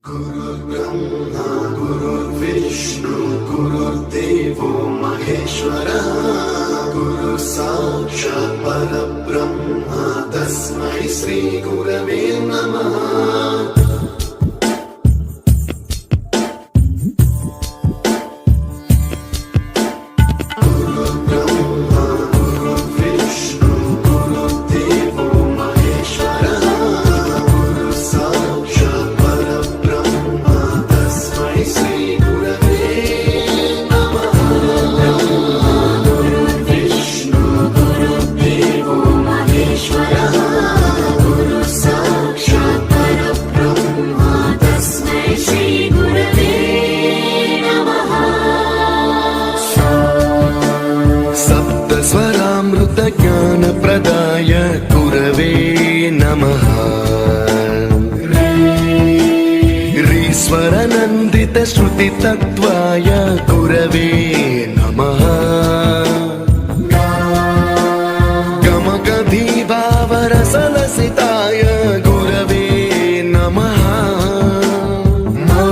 गुरुर्ब्रह्मा गुरुर्विष्णु गुरुर्देवो महेश्वरः गुरुः साक्षात् परब्रह्म तस्मै श्री गुरवे नमः। स्वरामृत ज्ञान प्रदाय गुरवे नमः। रीश्वर नन्दित श्रुति तत्त्वाय गुरवे